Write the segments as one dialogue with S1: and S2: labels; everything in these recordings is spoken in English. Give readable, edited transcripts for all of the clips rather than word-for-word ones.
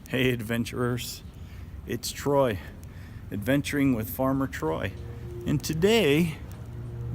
S1: Hey adventurers, it's Troy, adventuring with Farmer Troy. And today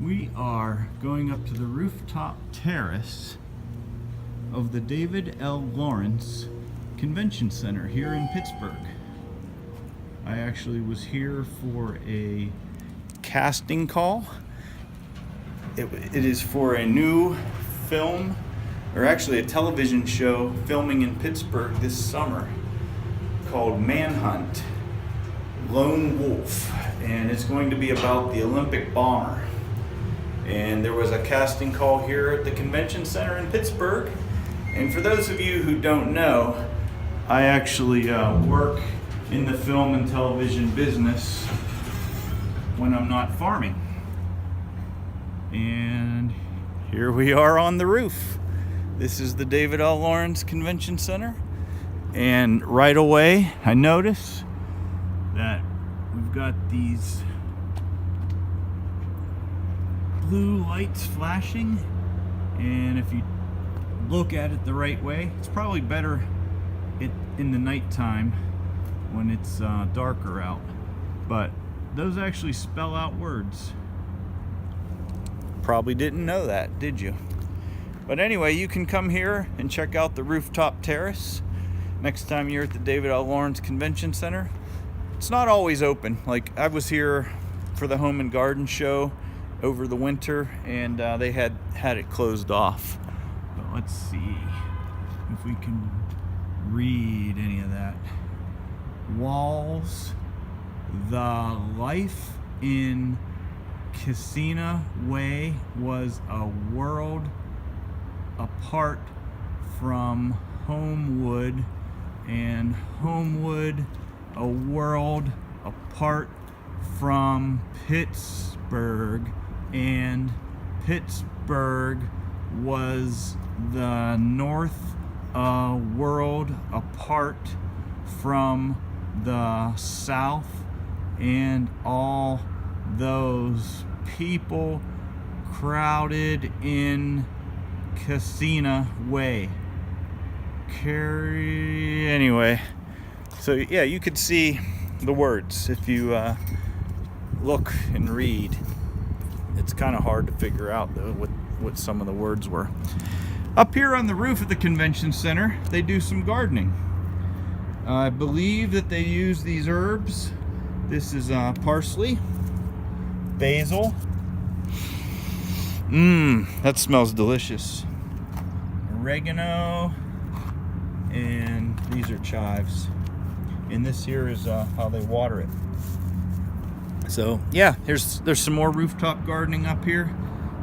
S1: we are going up to the Rooftop Terrace of the David L. Lawrence Convention Center here in Pittsburgh. I actually was here for a casting call. It is for a new film, or actually a television show filming in Pittsburgh this summer called Manhunt, Lone Wolf, and it's going to be about the Olympic bomber. And there was a casting call here at the convention center in Pittsburgh. And for those of you who don't know, I actually work in the film and television business when I'm not farming. And here we are on the roof. This is the David L. Lawrence Convention Center. And right away, I notice that we've got these blue lights flashing. And if you look at it the right way, it's probably better in the nighttime when it's darker out. But those actually spell out words. Probably didn't know that, did you? But anyway, you can come here and check out the Rooftop Terrace next time you're at the David L. Lawrence Convention Center. It's not always open. Like, I was here for the Home and Garden show over the winter, and they had it closed off. But let's see if we can read any of that. Walls, the life in Casina Way was a world apart from Homewood, and Homewood a world apart from Pittsburgh, and Pittsburgh was the north world apart from the south, and all those people crowded in Casina Way. Anyway, so yeah, you could see the words if you look and read. It's kind of hard to figure out though what some of the words were. Up here on the roof of the convention center, they do some gardening. I believe that they use these herbs. This is parsley, basil. That smells delicious. Oregano, and these are chives. And this here is how they water it. So yeah, there's some more rooftop gardening up here.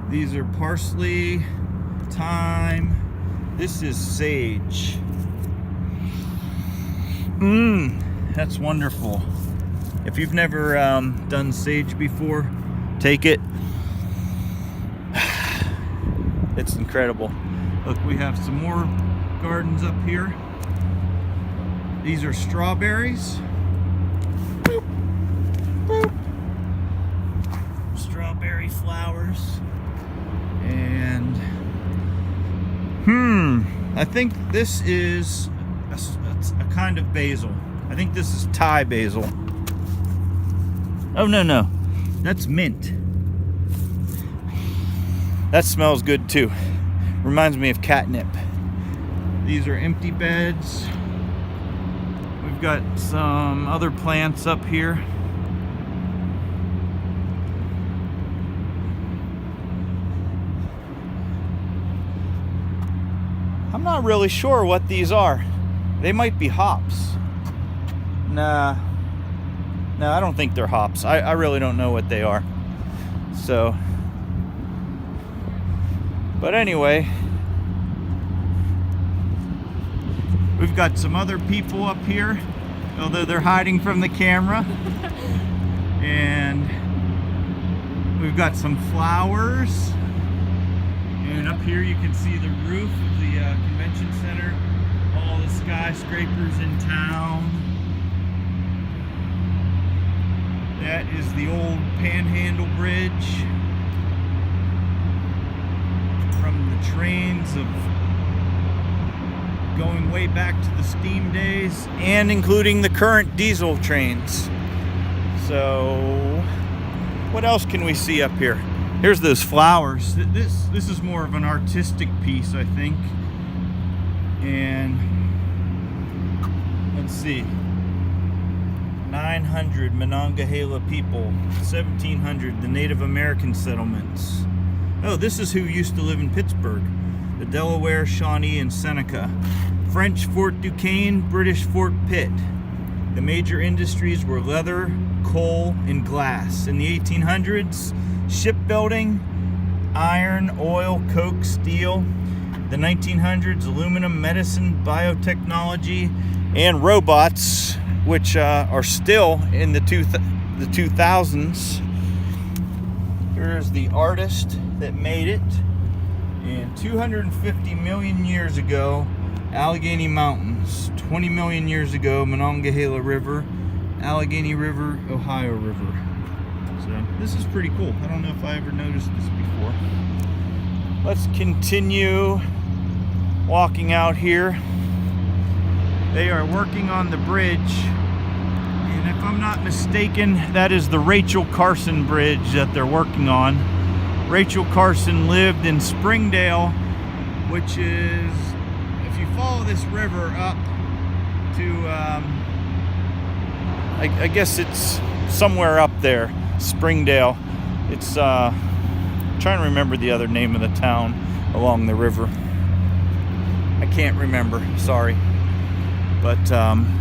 S1: These are parsley, thyme. This is sage. That's wonderful. If you've never done sage before, take it. It's incredible. Look, we have some more gardens up here. These are strawberries. Boop, boop. Strawberry flowers. And I think this is a kind of basil. I think this is Thai basil. Oh, no. That's mint. That smells good too. Reminds me of catnip. These are empty beds. We've got some other plants up here. I'm not really sure what these are. They might be hops. Nah, I don't think they're hops. I really don't know what they are. So, but anyway, we've got some other people up here, although they're hiding from the camera. And we've got some flowers. And up here you can see the roof of the convention center, all the skyscrapers in town. That is the old Panhandle Bridge from the trains of going way back to the steam days and including the current diesel trains. So what else can we see up here? Here's those flowers. This is more of an artistic piece, I think. And let's see, 900 Monongahela people, 1700 the Native American settlements. Oh, this is who used to live in Pittsburgh. The Delaware, Shawnee, and Seneca. French Fort Duquesne, British Fort Pitt. The major industries were leather, coal, and glass. In the 1800s, shipbuilding, iron, oil, coke, steel. The 1900s, aluminum, medicine, biotechnology, and robots, which are still in the 2000s. Here's the artist that made it. And 250 million years ago, Allegheny Mountains. 20 million years ago, Monongahela River, Allegheny River, Ohio River. So this is pretty cool. I don't know if I ever noticed this before. Let's continue walking out here. They are working on the bridge. And if I'm not mistaken, that is the Rachel Carson Bridge that they're working on. Rachel Carson lived in Springdale, which is, if you follow this river up to, I guess it's somewhere up there, Springdale. It's, trying to remember the other name of the town along the river. I can't remember, sorry. But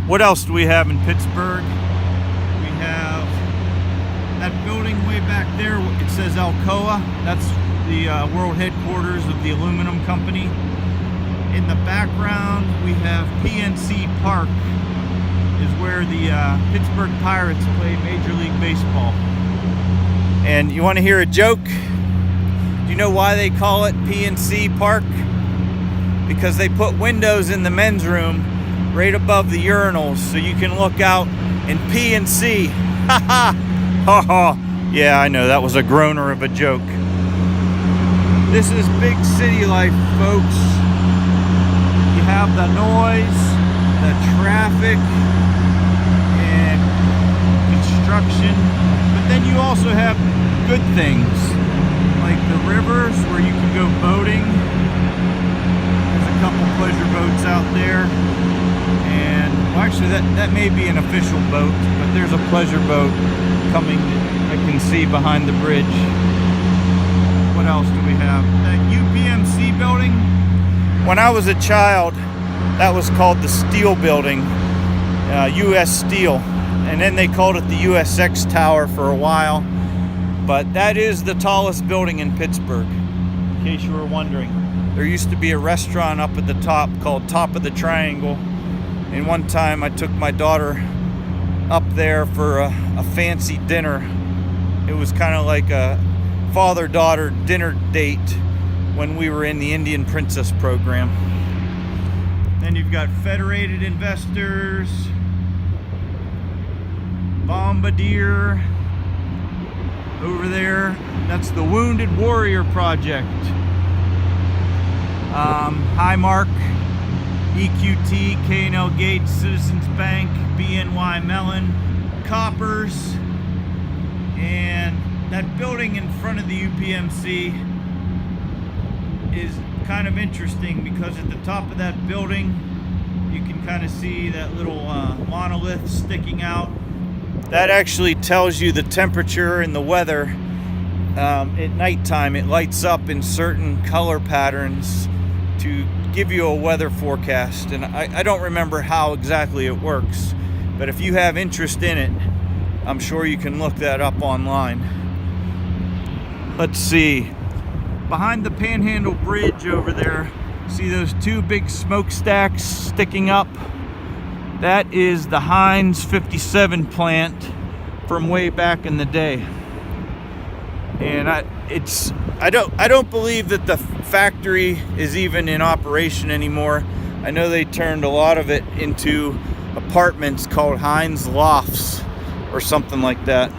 S1: what else do we have in Pittsburgh? We have that building way back there. It says Alcoa. That's the world headquarters of the aluminum company. In the background, we have Pnc Park, is where the Pittsburgh Pirates play Major League Baseball. And you want to hear a joke? Do you know why they call it Pnc Park? Because they put windows in the men's room right above the urinals so you can look out and pee and see. Ha ha! Ha ha! Yeah, I know, that was a groaner of a joke. This is big city life, folks. You have the noise, the traffic, and construction, but then you also have good things, like the rivers where you can go boating. There's a couple pleasure boats out there. And well, actually that may be an official boat, but there's a pleasure boat coming I can see behind the bridge. What else do we have? That UPMC building. When I was a child, that was called the Steel Building, US Steel, and then they called it the USX Tower for a while. But that is the tallest building in Pittsburgh, in case you were wondering. There used to be a restaurant up at the top called Top of the Triangle. And one time I took my daughter up there for a fancy dinner. It was kind of like a father-daughter dinner date when we were in the Indian Princess program. Then you've got Federated Investors, Bombardier over there. That's the Wounded Warrior Project. Highmark, EQT, K&L Gates, Citizens Bank, BNY Mellon, Coppers, and that building in front of the UPMC is kind of interesting because at the top of that building you can kind of see that little monolith sticking out. That actually tells you the temperature and the weather. At nighttime it lights up in certain color patterns to give you a weather forecast, and I don't remember how exactly it works, but if you have interest in it, I'm sure you can look that up online. Let's see, behind the Panhandle Bridge over there, see those two big smokestacks sticking up? That is the Heinz 57 plant from way back in the day. And I don't believe that the factory is even in operation anymore. I know they turned a lot of it into apartments called Heinz Lofts or something like that.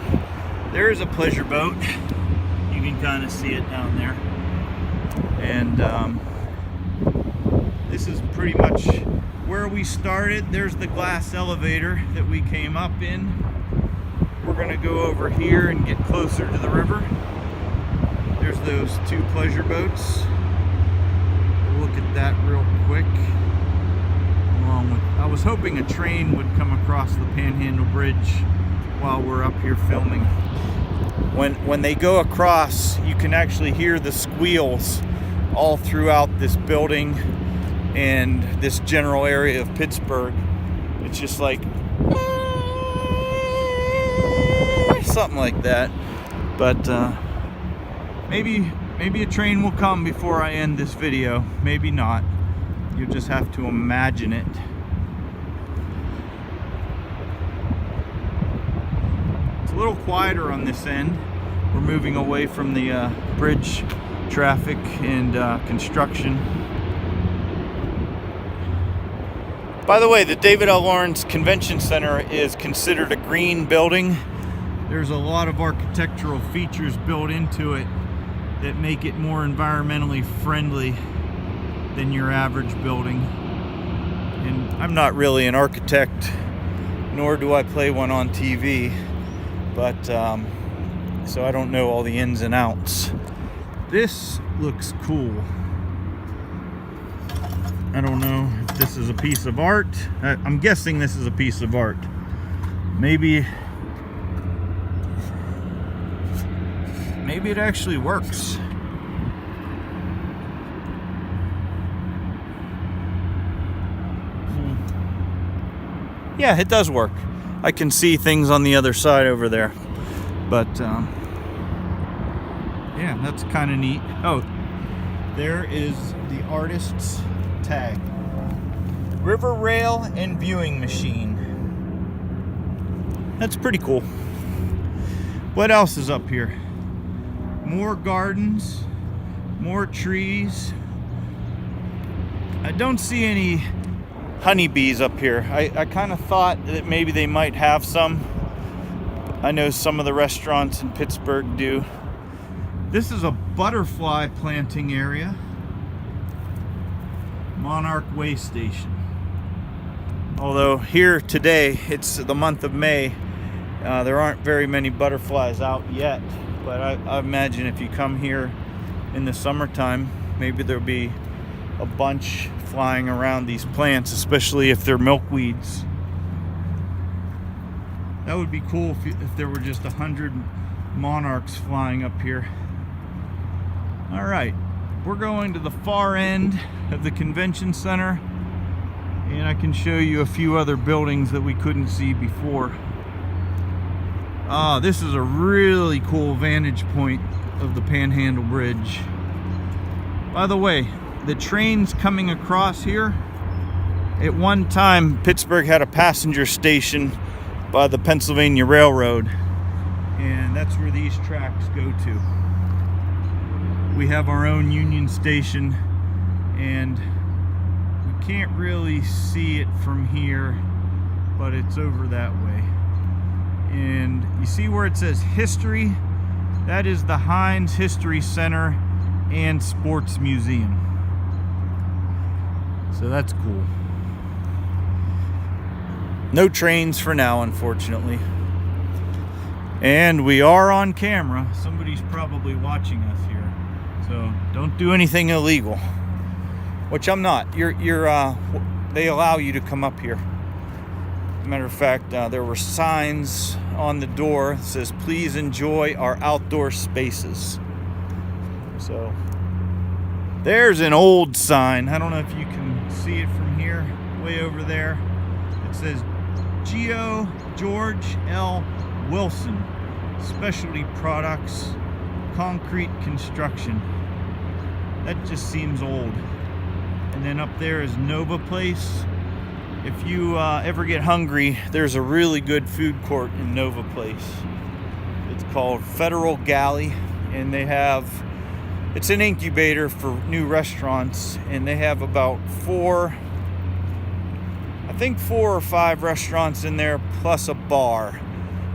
S1: There is a pleasure boat. You can kind of see it down there. And This is pretty much where we started. There's the glass elevator that we came up in. We're gonna go over here and get closer to the river. There's those two pleasure boats. We'll look at that real quick. Along with, I was hoping a train would come across the Panhandle Bridge while we're up here filming. When they go across, you can actually hear the squeals all throughout this building and this general area of Pittsburgh. It's just like something like that. But maybe a train will come before I end this video. Maybe not. You just have to imagine it. It's a little quieter on this end. We're moving away from the bridge traffic and construction. By the way, the David L. Lawrence Convention Center is considered a green building. There's a lot of architectural features built into it that make it more environmentally friendly than your average building. And I'm not really an architect, nor do I play one on TV, but so I don't know all the ins and outs. This looks cool. I don't know if this is a piece of art. I'm guessing this is a piece of art. Maybe it actually works. Yeah, it does work. I can see things on the other side over there. But yeah, that's kind of neat. Oh, there is the artist's tag. River rail and viewing machine. That's pretty cool. What else is up here? More gardens, more trees. I don't see any honeybees up here. I kind of thought that maybe they might have some. I know some of the restaurants in Pittsburgh do. This is a butterfly planting area. Monarch Way Station. Although here today, it's the month of May, there aren't very many butterflies out yet. But I imagine if you come here in the summertime, maybe there'll be a bunch flying around these plants, especially if they're milkweeds. That would be cool if there were just 100 monarchs flying up here. All right, we're going to the far end of the convention center, and I can show you a few other buildings that we couldn't see before. This is a really cool vantage point of the Panhandle Bridge. By the way, the trains coming across here, at one time Pittsburgh had a passenger station by the Pennsylvania Railroad, and that's where these tracks go to. We have our own Union Station, and we can't really see it from here, but it's over that way. And you see where it says history? That is the Heinz History Center and Sports Museum. So that's cool. No trains for now, unfortunately. And we are on camera. Somebody's probably watching us here. So don't do anything illegal. Which I'm not. They allow you to come up here. Matter of fact, there were signs on the door that says, please enjoy our outdoor spaces. So there's an old sign. I don't know if you can see it from here, way over there. It says Geo George L. Wilson, Specialty Products, Concrete Construction. That just seems old. And then up there is Nova Place. If you ever get hungry, there's a really good food court in Nova Place. It's called Federal Galley, and it's an incubator for new restaurants, and they have about 4 or 5 restaurants in there, plus a bar.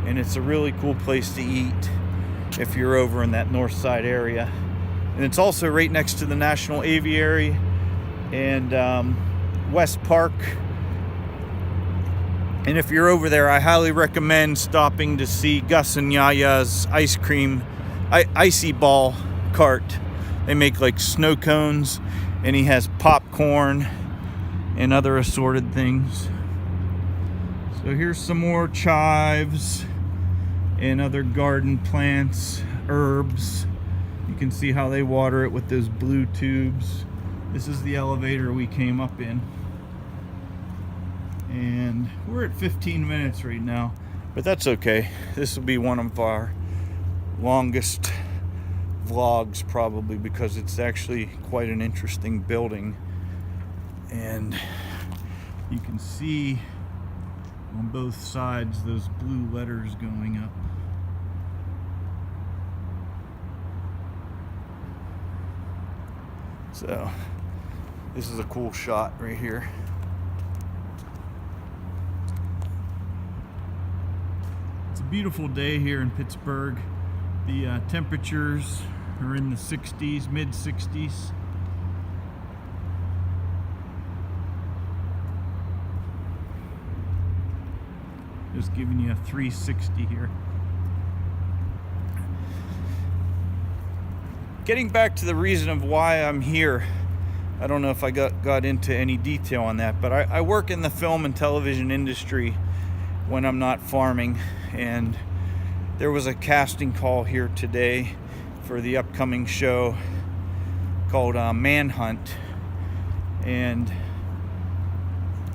S1: And it's a really cool place to eat if you're over in that north side area. And it's also right next to the National Aviary and West Park. And if you're over there, I highly recommend stopping to see Gus and Yaya's icy ball cart. They make like snow cones, and he has popcorn and other assorted things. So here's some more chives and other garden plants, herbs. You can see how they water it with those blue tubes. This is the elevator we came up in. And we're at 15 minutes right now, but that's okay. This will be one of our longest vlogs probably, because it's actually quite an interesting building. And you can see on both sides those blue letters going up. So this is a cool shot right here. It's a beautiful day here in Pittsburgh. The temperatures are in the 60s, mid 60s. Just giving you a 360 here. Getting back to the reason of why I'm here, I don't know if I got into any detail on that, but I work in the film and television industry when I'm not farming, and there was a casting call here today for the upcoming show called Manhunt, and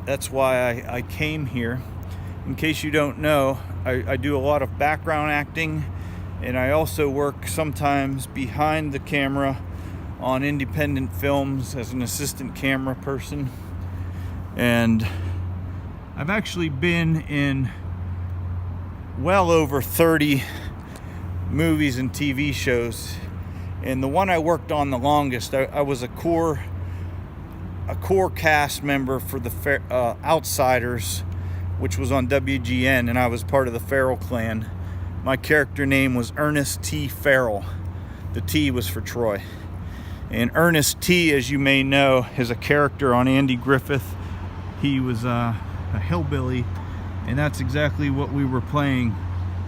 S1: that's why I came here. In case you don't know, I do a lot of background acting, and I also work sometimes behind the camera on independent films as an assistant camera person. And I've actually been in well over 30 movies and TV shows, and the one I worked on the longest, I was a core cast member for the Outsiders, which was on WGN, and I was part of the Farrell clan. My character name was Ernest T. Farrell. The T was for Troy. And Ernest T., as you may know, is a character on Andy Griffith. He was a hillbilly, and that's exactly what we were playing.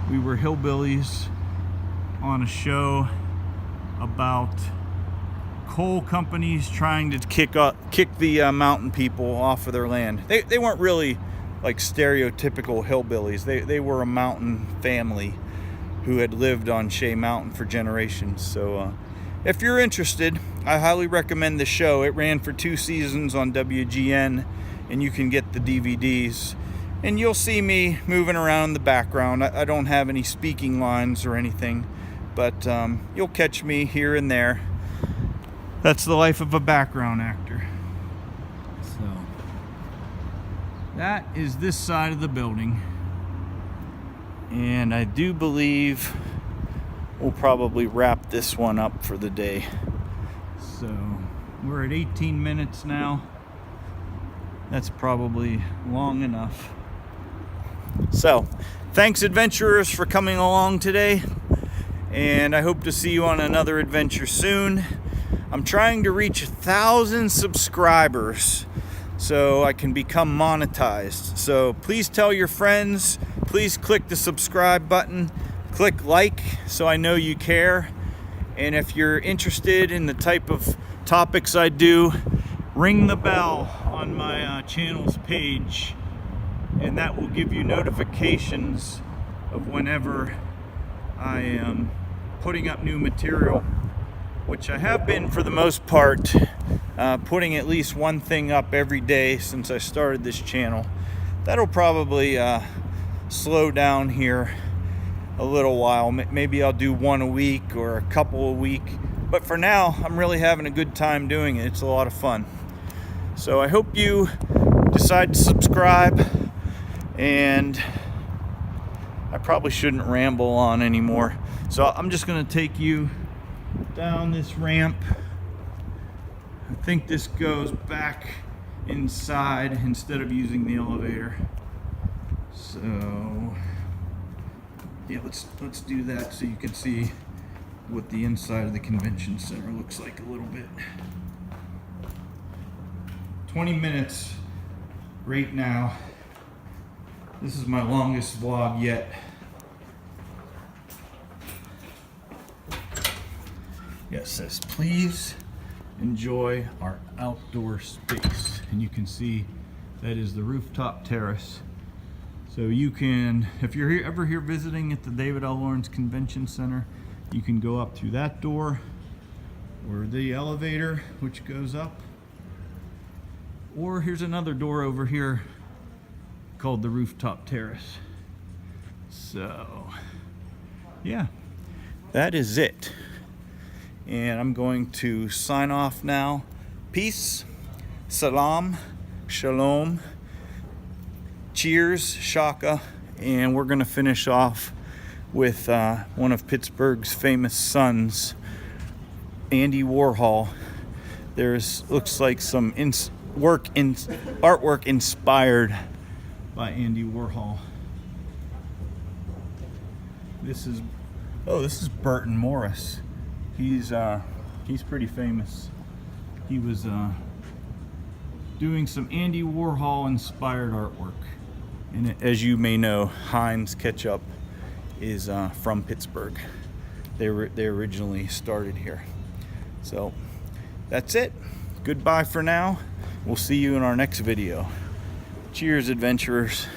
S1: We were hillbillies on a show about coal companies trying to kick the mountain people off of their land. They weren't really like stereotypical hillbillies. They were a mountain family who had lived on Shea Mountain for generations. So if you're interested, I highly recommend the show. It ran for 2 seasons on WGN, and you can get the DVDs. And you'll see me moving around in the background. I don't have any speaking lines or anything, but you'll catch me here and there. That's the life of a background actor. So that is this side of the building, and I do believe we'll probably wrap this one up for the day. So we're at 18 minutes now. That's probably long enough. So thanks, adventurers, for coming along today, and I hope to see you on another adventure soon. I'm trying to reach 1,000 subscribers so I can become monetized. So please tell your friends, please click the subscribe button, click like so I know you care. And if you're interested in the type of topics I do, ring the bell on my channel's page, and that will give you notifications of whenever I am putting up new material, which I have been for the most part, putting at least one thing up every day since I started this channel. That'll probably slow down here a little while. Maybe I'll do one a week or a couple a week, but for now I'm really having a good time doing it. It's a lot of fun. So I hope you decide to subscribe, and I probably shouldn't ramble on anymore. So I'm just going to take you down this ramp. I think this goes back inside instead of using the elevator. So yeah, let's do that so you can see what the inside of the convention center looks like a little bit. 20 minutes right now. This is my longest vlog yet. It says, please enjoy our outdoor space. And you can see that is the Rooftop Terrace. So you can, if you're ever here visiting at the David L. Lawrence Convention Center, you can go up through that door or the elevator, which goes up. Or here's another door over here called the Rooftop Terrace. So, yeah, that is it. And I'm going to sign off now. Peace, salam, shalom, cheers, shaka, and we're going to finish off with one of Pittsburgh's famous sons, Andy Warhol. There's looks like some artwork inspired by Andy Warhol. This is Burton Morris. He's pretty famous. He was doing some Andy Warhol inspired artwork. And as you may know, Heinz ketchup is from Pittsburgh. They originally started here. So that's it. Goodbye for now. We'll see you in our next video. Cheers, adventurers.